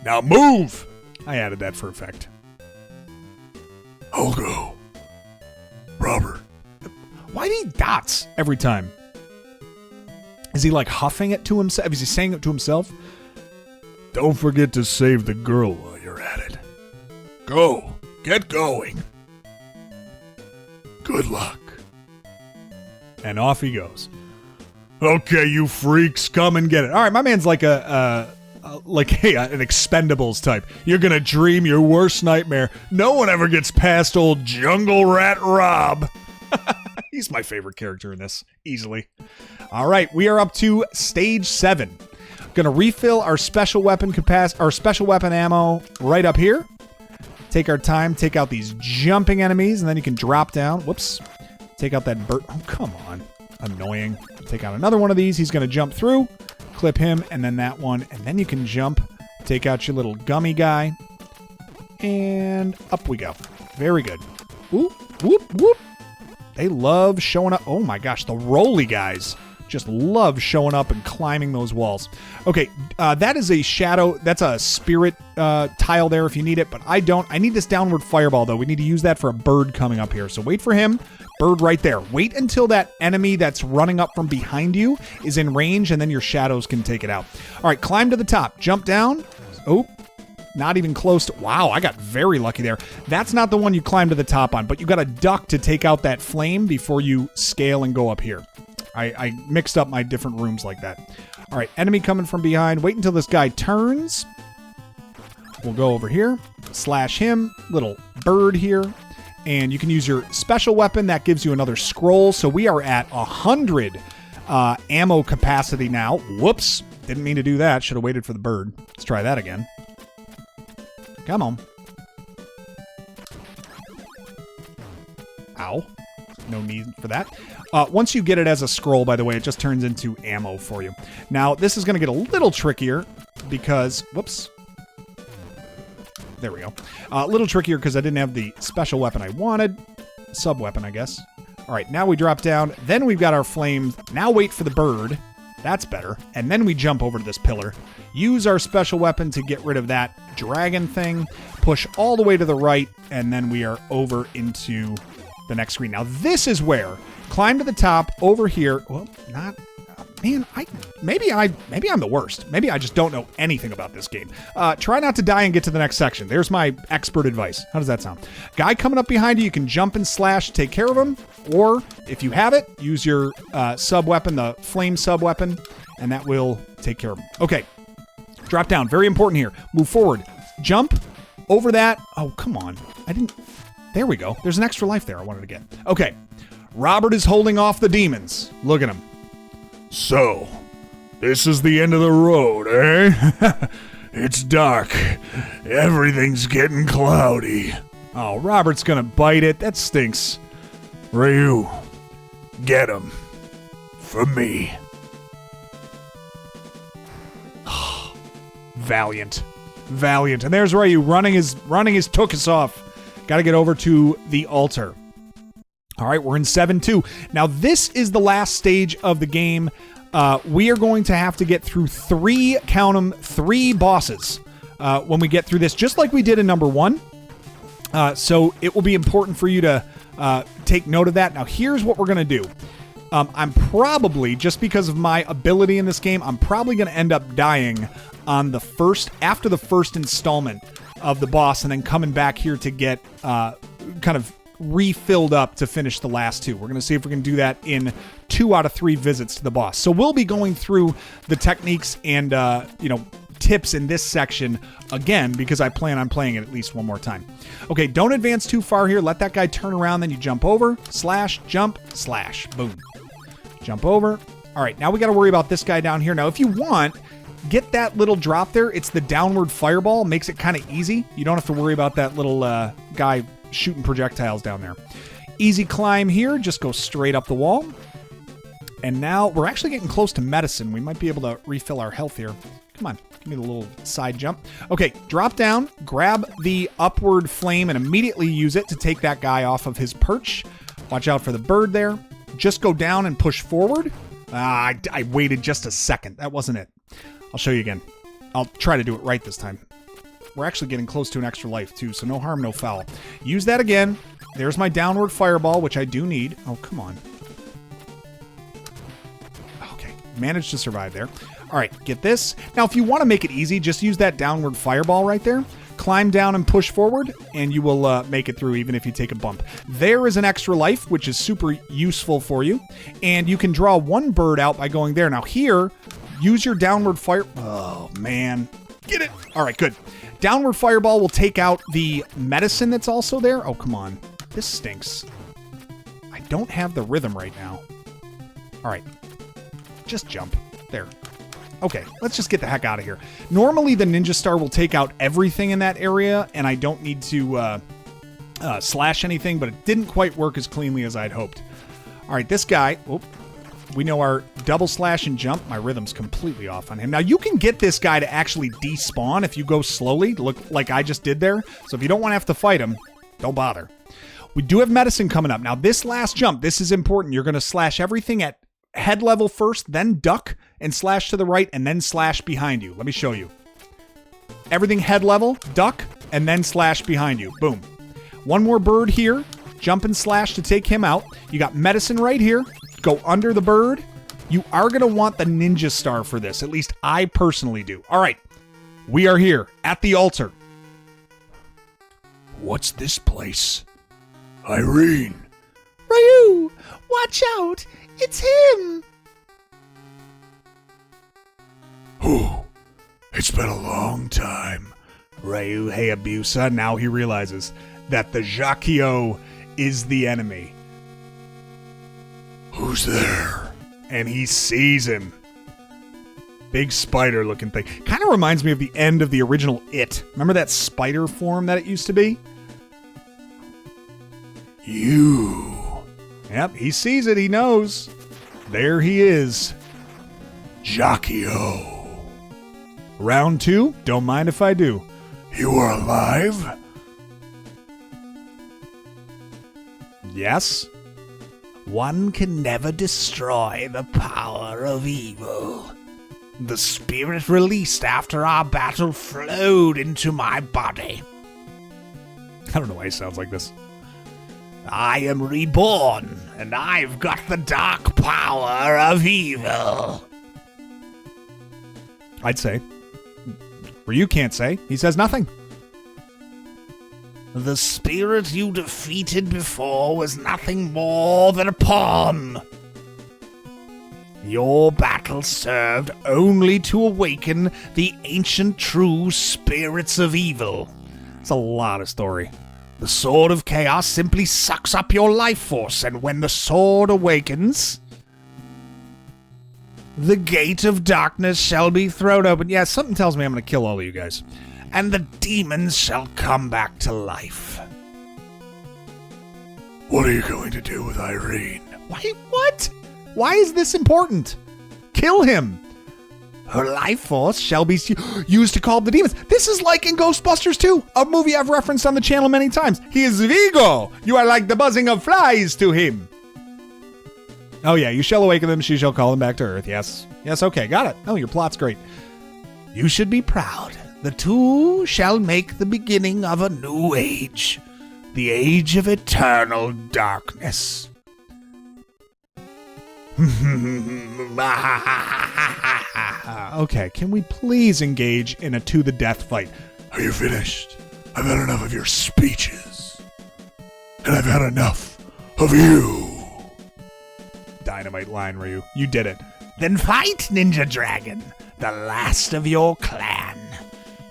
S2: Now move!
S1: I added that for effect.
S2: I'll go. Robert.
S1: Why do he dots every time? Is he like huffing it to himself? Is he saying it to himself?
S2: Don't forget to save the girl while you're at it. Go. Get going. Good luck.
S1: And off he goes.
S2: Okay, you freaks, come and get it.
S1: All right, my man's like an Expendables type. You're gonna dream your worst nightmare. No one ever gets past old Jungle Rat Rob. He's my favorite character in this, easily. All right, we are up to stage 7. Gonna refill our special weapon ammo right up here. Take our time, take out these jumping enemies, and then you can drop down. Whoops. Take out that bird. Oh, come on. Annoying. Take out another one of these. He's gonna jump through. Clip him, and then that one, and then you can jump. Take out your little gummy guy. And up we go. Very good. Whoop, whoop, whoop. They love showing up. Oh my gosh, the roly guys just love showing up and climbing those walls. Okay, that is a shadow. That's a spirit tile there if you need it, but I don't. I need this downward fireball, though. We need to use that for a bird coming up here. So wait for him. Bird right there. Wait until that enemy that's running up from behind you is in range, and then your shadows can take it out. All right, climb to the top. Jump down. Oh, not even close to... Wow, I got very lucky there. That's not the one you climb to the top on, but you got to duck to take out that flame before you scale and go up here. I mixed up my different rooms like that. All right, enemy coming from behind. Wait until this guy turns. We'll go over here. Slash him. Little bird here. And you can use your special weapon. That gives you another scroll. So we are at 100 ammo capacity now. Whoops. Didn't mean to do that. Should have waited for the bird. Let's try that again. Come on. Ow. No need for that. Once you get it as a scroll, by the way, it just turns into ammo for you. Now, this is going to get a little trickier because... Whoops. There we go. A little trickier because I didn't have the special weapon I wanted. Sub-weapon, I guess. All right, now we drop down. Then we've got our flame. Now wait for the bird. That's better. And then we jump over to this pillar. Use our special weapon to get rid of that dragon thing. Push all the way to the right. And then we are over into the next screen. Now, this is where... Climb to the top over here. Well, not... Man, maybe I'm the worst. Maybe I just don't know anything about this game. Try not to die and get to the next section. There's my expert advice. How does that sound? Guy coming up behind you, you can jump and slash to take care of him. Or, if you have it, use your sub-weapon, the flame sub-weapon, and that will take care of him. Okay. Drop down. Very important here. Move forward. Jump over that. Oh, come on. I didn't... There we go. There's an extra life there I wanted to get. Okay. Robert is holding off the demons. Look at him.
S2: So, this is the end of the road, eh? It's dark. Everything's getting cloudy.
S1: Oh, Robert's gonna bite it. That stinks.
S2: Ryu, get him. For me.
S1: Valiant. Valiant. And there's Ryu running his tuchus off. Gotta get over to the altar. All right, we're in 7-2. Now, this is the last stage of the game. We are going to have to get through three bosses when we get through this, just like we did in number 1. So it will be important for you to take note of that. Now, here's what we're going to do. I'm probably, just because of my ability in this game, I'm probably going to end up dying on after the first installment of the boss and then coming back here to get kind of refilled up to finish the last 2. We're going to see if we can do that in 2 out of 3 visits to the boss. So we'll be going through the techniques and, tips in this section again because I plan on playing it at least one more time. Okay, don't advance too far here. Let that guy turn around, then you jump over, slash, jump, slash, boom. Jump over. All right, now we got to worry about this guy down here. Now, if you want, get that little drop there. It's the downward fireball. Makes it kind of easy. You don't have to worry about that little guy shooting projectiles down there. Easy climb here. Just go straight up the wall. And now we're actually getting close to medicine. We might be able to refill our health here. Come on. Give me the little side jump. Okay, drop down, grab the upward flame, and immediately use it to take that guy off of his perch. Watch out for the bird there. Just go down and push forward. I waited just a second. That wasn't it. I'll show you again. I'll try to do it right this time. We're actually getting close to an extra life, too, so no harm, no foul. Use that again. There's my downward fireball, which I do need. Oh, come on. Okay, managed to survive there. All right, get this. Now, if you want to make it easy, just use that downward fireball right there. Climb down and push forward, and you will make it through even if you take a bump. There is an extra life, which is super useful for you. And you can draw 1 bird out by going there. Now, here, use your downward fire... Oh, man. Get it. All right, good. Downward fireball will take out the medicine that's also there. Oh, come on. This stinks. I don't have the rhythm right now. All right. Just jump. There. Okay, let's just get the heck out of here. Normally, the Ninja Star will take out everything in that area, and I don't need to slash anything, but it didn't quite work as cleanly as I'd hoped. All right, this guy, we know our double slash and jump. My rhythm's completely off on him. Now, you can get this guy to actually despawn if you go slowly, look like I just did there. So if you don't want to have to fight him, don't bother. We do have medicine coming up. Now, this last jump, this is important. You're going to slash everything at head level first, then duck and slash to the right, and then slash behind you. Let me show you. Everything head level, duck, and then slash behind you. Boom. 1 more bird here. Jump and slash to take him out. You got medicine right here. Go under the bird. You are going to want the Ninja Star for this. At least I personally do. All right. We are here at the altar.
S2: What's this place? Irene.
S3: Ryu, watch out. It's him.
S2: Oh, it's been a long time.
S1: Ryu Hayabusa, now he realizes that the Jacquio is the enemy.
S2: Who's there?
S1: And he sees him. Big spider looking thing. Kind of reminds me of the end of the original It. Remember that spider form that it used to be?
S2: You.
S1: Yep, he sees it. He knows. There he is.
S2: Jacquio.
S1: Round 2. Don't mind if I do.
S2: You are alive?
S1: Yes.
S3: One can never destroy the power of evil. The spirit released after our battle flowed into my body.
S1: I don't know why he sounds like this.
S3: I am reborn, and I've got the dark power of evil.
S1: I'd say. Ryu can't say. He says nothing.
S3: The spirit you defeated before was nothing more than a pawn. Your battle served only to awaken the ancient true spirits of evil.
S1: It's a lot of story.
S3: The Sword of Chaos simply sucks up your life force, and when the sword awakens, the gate of darkness shall be thrown open.
S1: Yeah, something tells me I'm going to kill all of you guys.
S3: And the demons shall come back to life.
S2: What are you going to do with Irene?
S1: Why? What? Why is this important? Kill him.
S3: Her life force
S1: Shall be used to call up the demons. This is like in Ghostbusters 2, a movie I've referenced on the channel many times. He is Vigo. You are like the buzzing of flies to him. Oh yeah, you shall awaken them, she shall call them back to earth. Yes. Yes, okay, got it. Oh, your plot's great.
S3: You should be proud. The two shall make the beginning of a new age. The age of eternal darkness.
S1: Okay, can we please engage in a to the death fight?
S2: Are you finished? I've had enough of your speeches. And I've had enough of you.
S1: Dynamite line, Ryu. You did it.
S3: Then fight, Ninja Dragon, the last of your clan.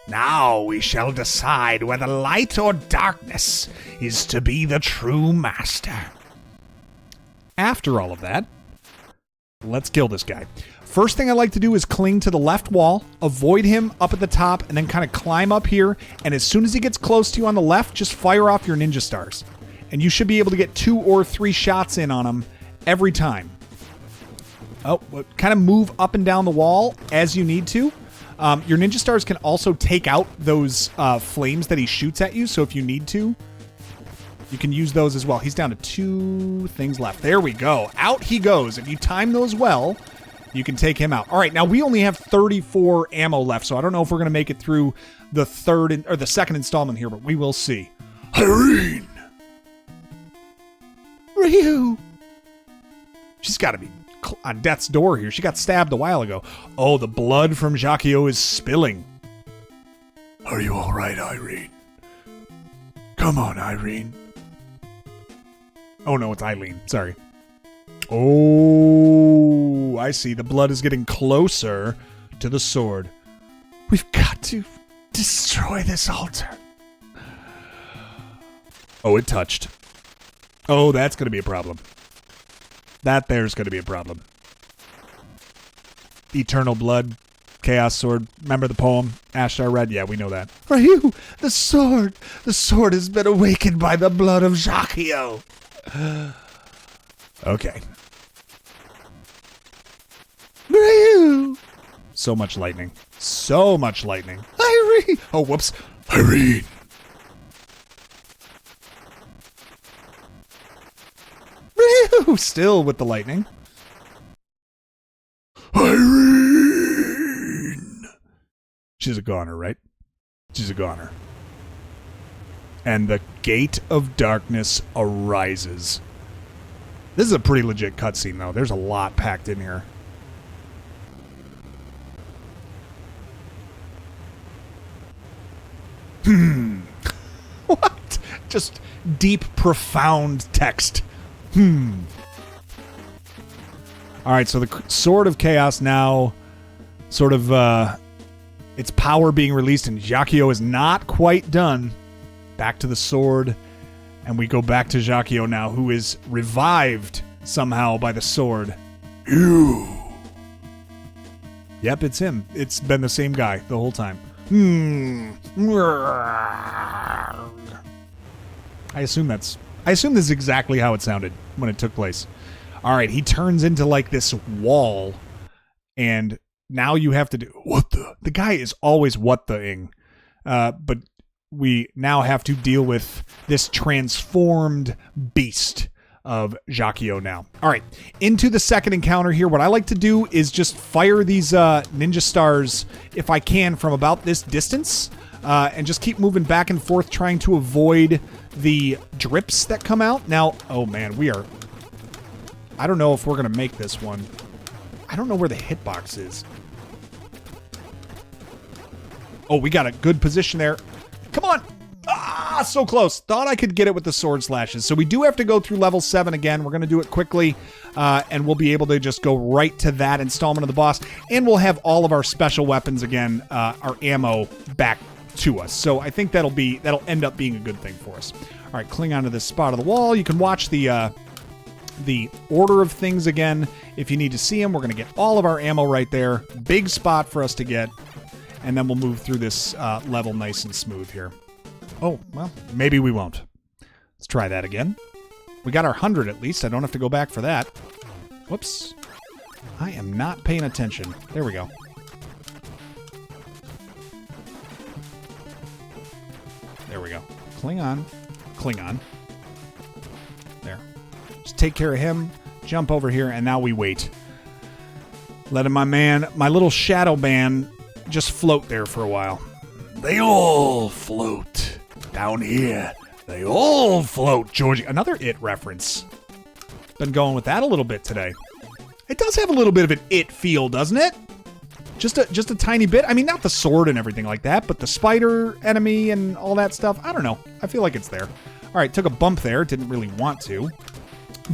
S3: Now we shall decide whether light or darkness is to be the true master.
S1: After all of that, let's kill this guy. First thing I like to do is cling to the left wall, avoid him up at the top, and then kind of climb up here. And as soon as he gets close to you on the left, just fire off your ninja stars. And you should be able to get 2 or 3 shots in on him every time. Oh, kind of move up and down the wall as you need to. Your ninja stars can also take out those flames that he shoots at you. So if you need to, you can use those as well. He's down to 2 things left. There we go. Out he goes. If you time those well, you can take him out. All right, now we only have 34 ammo left, so I don't know if we're going to make it through the second installment here, but we will see.
S2: Irene!
S3: Ryu!
S1: She's got to be on death's door here. She got stabbed a while ago. Oh, the blood from Jacquio is spilling.
S2: Are you all right, Irene? Come on, Irene.
S1: Oh, no, it's Eileen. Sorry. Oh, I see. The blood is getting closer to the sword.
S3: We've got to destroy this altar.
S1: Oh, it touched. Oh, that's going to be a problem. That there's going to be a problem. Eternal blood, chaos sword. Remember the poem? Ashtar read? Yeah, we know that.
S3: Ryu, the sword. The sword has been awakened by the blood of Jacquio.
S1: Okay.
S3: Ryu!
S1: So much lightning. So much lightning.
S3: Irene!
S1: Oh, whoops.
S2: Irene!
S3: Ryu!
S1: Still with the lightning.
S2: Irene!
S1: She's a goner, right? She's a goner. And the gate of darkness arises. This is a pretty legit cutscene, though. There's a lot packed in here. What? Just deep, profound text. All right, so the Sword of Chaos now sort of, its power being released, and Jacquio is not quite done. Back to the sword, and we go back to Jacquio now, who is revived somehow by the sword.
S2: You!
S1: Yep, it's him. It's been the same guy the whole time. I assume this is exactly how it sounded when it took place. All right, he turns into like this wall, and now you have to do
S2: What the?
S1: The guy is always what the-ing, but we now have to deal with this transformed beast of Jacquio now. All right, into the second encounter here. What I like to do is just fire these ninja stars, if I can, from about this distance, and just keep moving back and forth, trying to avoid the drips that come out. Now, oh man, I don't know if we're going to make this one. I don't know where the hitbox is. Oh, we got a good position there. Come on. Ah, so close. Thought I could get it with the sword slashes. So we do have to go through level 7 again. We're going to do it quickly, and we'll be able to just go right to that installment of the boss. And we'll have all of our special weapons again, our ammo back to us. So I think that'll end up being a good thing for us. All right, cling onto this spot of the wall. You can watch the order of things again if you need to see them. We're going to get all of our ammo right there. Big spot for us to get. And then we'll move through this level nice and smooth here. Oh, well, maybe we won't. Let's try that again. We got our 100 at least. I don't have to go back for that. Whoops. I am not paying attention. There we go. There we go. Cling on. Cling on. There. Just take care of him. Jump over here, and now we wait. Letting my little shadow man just float there for a while.
S2: They all float. Down here, they all float.
S1: Georgie, another It reference. Been going with that a little bit today. It does have a little bit of an It feel, doesn't it? Just a tiny bit. I mean, not the sword and everything like that, but the spider enemy and all that stuff. I don't know. I feel like it's there. All right, took a bump there. Didn't really want to.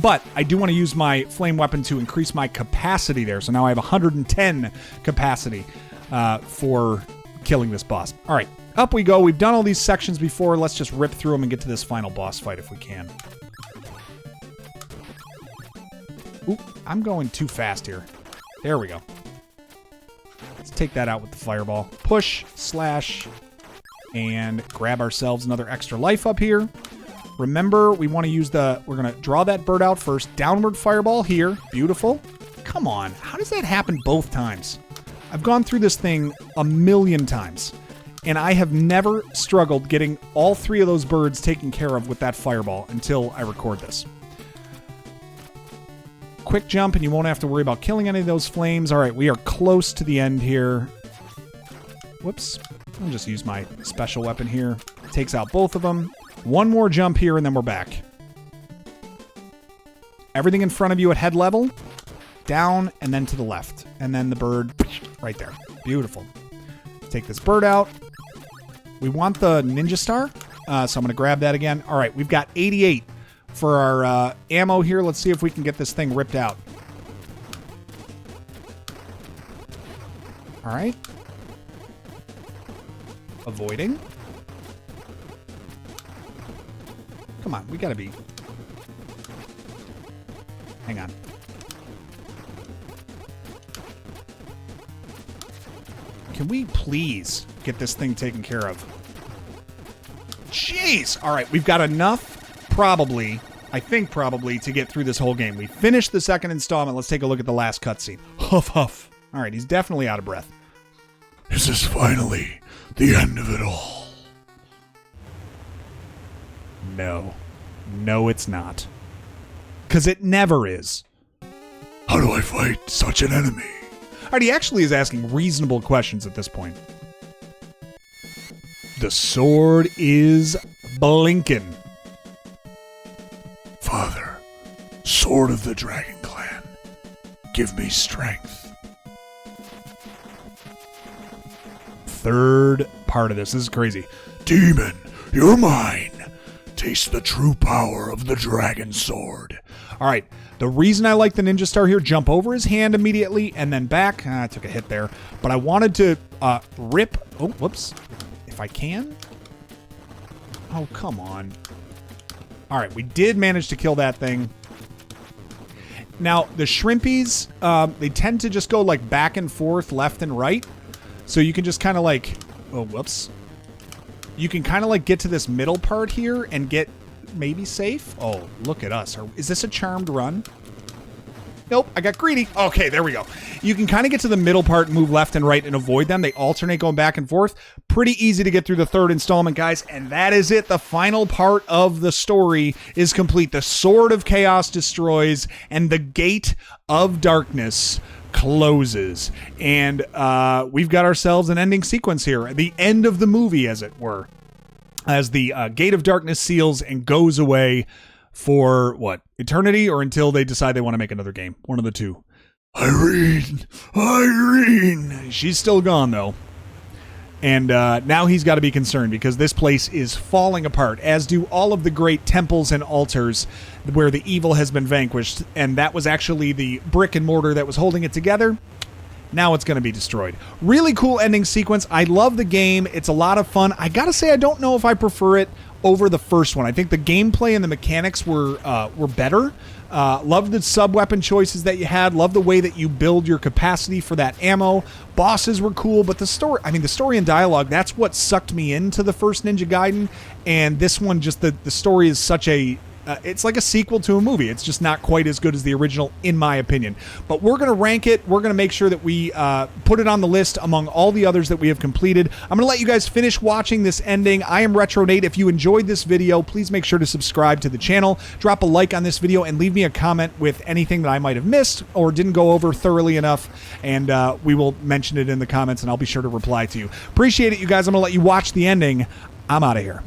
S1: But I do want to use my flame weapon to increase my capacity there. So now I have 110 capacity for killing this boss. All right, up we go. We've done all these sections before. Let's just rip through them and get to this final boss fight if we can. Ooh, I'm going too fast here. There we go. Let's take that out with the fireball. Push, slash, and grab ourselves another extra life up here. Remember, we want to use we're going to draw that bird out first. Downward fireball here. Beautiful. Come on. How does that happen both times? I've gone through this thing a million times, and I have never struggled getting all 3 of those birds taken care of with that fireball until I record this. Quick jump, and you won't have to worry about killing any of those flames. All right, we are close to the end here. Whoops. I'll just use my special weapon here. Takes out both of them. One more jump here, and then we're back. Everything in front of you at head level. Down, and then to the left. And then the bird right there. Beautiful. Take this bird out. We want the ninja star, so I'm going to grab that again. All right, we've got 88 for our ammo here. Let's see if we can get this thing ripped out. All right. Avoiding. Come on, we gotta be... Hang on. Can we please get this thing taken care of? Jeez! Alright, we've got enough, probably, I think probably, to get through this whole game. We finished the second installment. Let's take a look at the last cutscene. Huff, huff. Alright, he's definitely out of breath.
S2: Is this finally the end of it all?
S1: No. No, it's not. 'Cause it never is.
S2: How do I fight such an enemy?
S1: Alright, he actually is asking reasonable questions at this point. The sword is blinking.
S2: Father, sword of the Dragon Clan, give me strength.
S1: Third part of this. This is crazy.
S2: Demon, you're mine. Taste the true power of the dragon sword.
S1: All right. The reason I like the ninja star here, jump over his hand immediately and then back. I took a hit there. But I wanted to rip. Oh, whoops. If I can. Oh, come on. All right. We did manage to kill that thing. Now, the shrimpies, they tend to just go like back and forth, left and right. So you can just kind of like, oh, whoops. You can kind of like get to this middle part here and get maybe safe. Oh, look at us. Is this a charmed run? Nope, I got greedy. Okay, there we go. You can kind of get to the middle part, move left and right and avoid them. They alternate going back and forth. Pretty easy to get through the third installment, guys. And that is it. The final part of the story is complete. The Sword of Chaos destroys and the Gate of Darkness closes, and we've got ourselves an ending sequence here, the end of the movie, as it were, as the Gate of Darkness seals and goes away for what, eternity, or until they decide they want to make another game. One of the two.
S2: Irene, Irene.
S1: She's still gone though, and now he's got to be concerned because this place is falling apart, as do all of the great temples and altars where the evil has been vanquished, and that was actually the brick and mortar that was holding it together. Now it's going to be destroyed. Really cool ending sequence. I love the game. It's a lot of fun. I gotta say, I don't know if I prefer it over the first one. I think the gameplay and the mechanics were better. Love the sub-weapon choices that you had. Love the way that you build your capacity for that ammo. Bosses were cool, but the story, I mean, the story and dialogue, that's what sucked me into the first Ninja Gaiden. And this one, just the story is such a... it's like a sequel to a movie. It's just not quite as good as the original, in my opinion. But we're going to rank it. We're going to make sure that we put it on the list among all the others that we have completed. I'm going to let you guys finish watching this ending. I am Retro Nate. If you enjoyed this video, please make sure to subscribe to the channel. Drop a like on this video and leave me a comment with anything that I might have missed or didn't go over thoroughly enough. And we will mention it in the comments, and I'll be sure to reply to you. Appreciate it, you guys. I'm going to let you watch the ending. I'm out of here.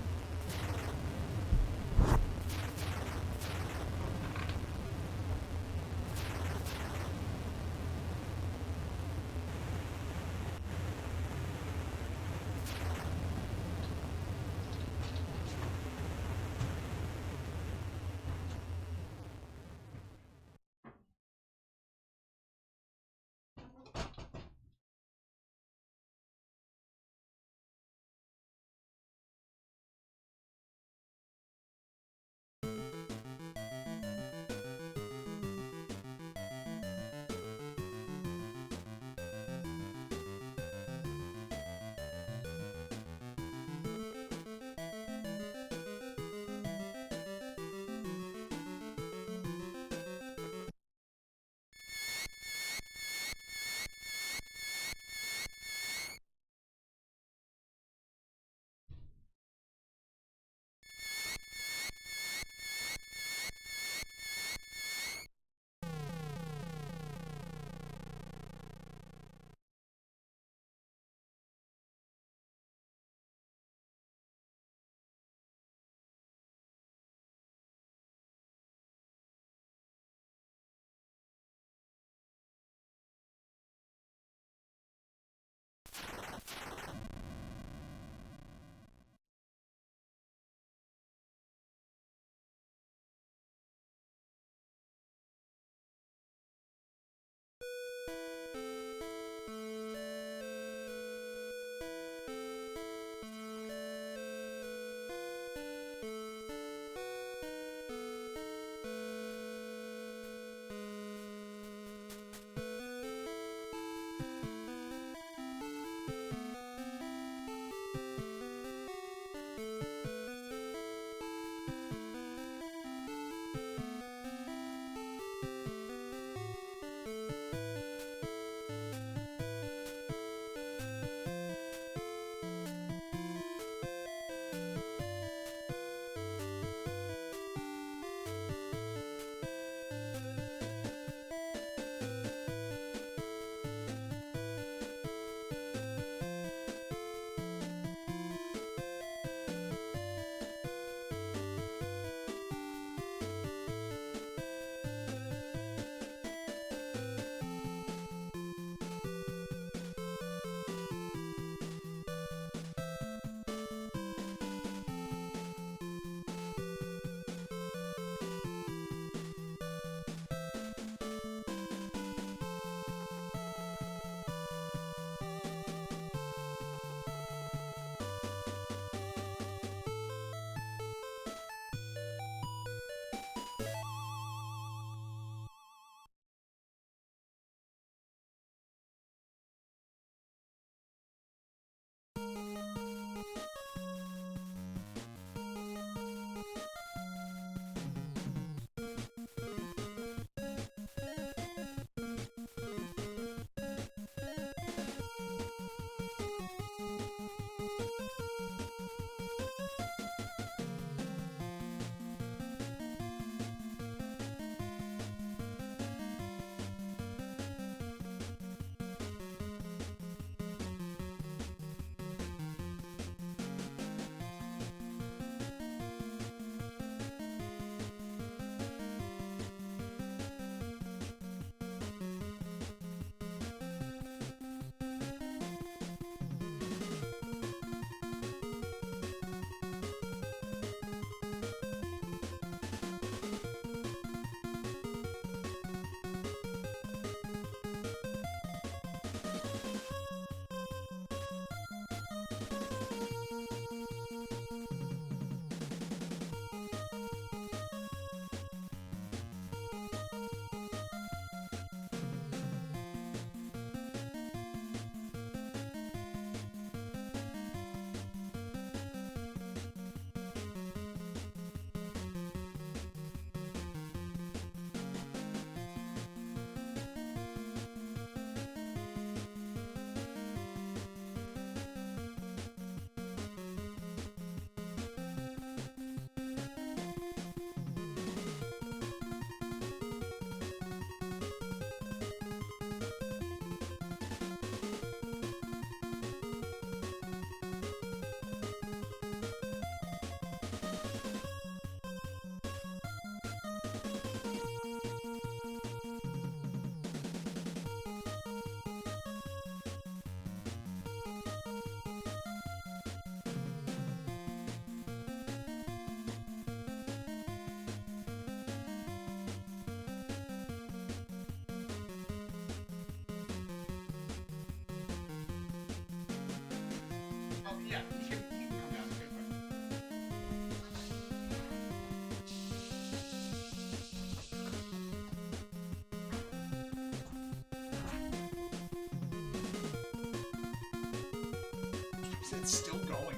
S1: It's still going.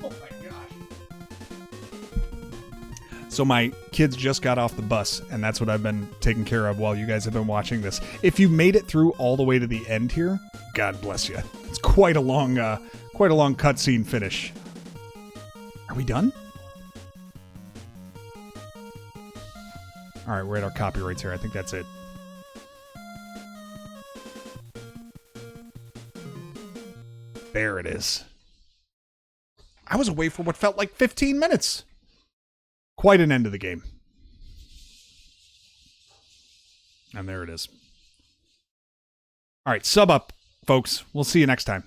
S1: Oh my gosh. So my kids just got off the bus, and that's what I've been taking care of while you guys have been watching this. If you made it through all the way to the end here, God bless you. It's quite a long cutscene finish. Are we done? All right, we're at our copyrights here. I think that's it. There it is. I was away for what felt like 15 minutes. Quite an end to the game. And there it is. All right, sub up, folks. We'll see you next time.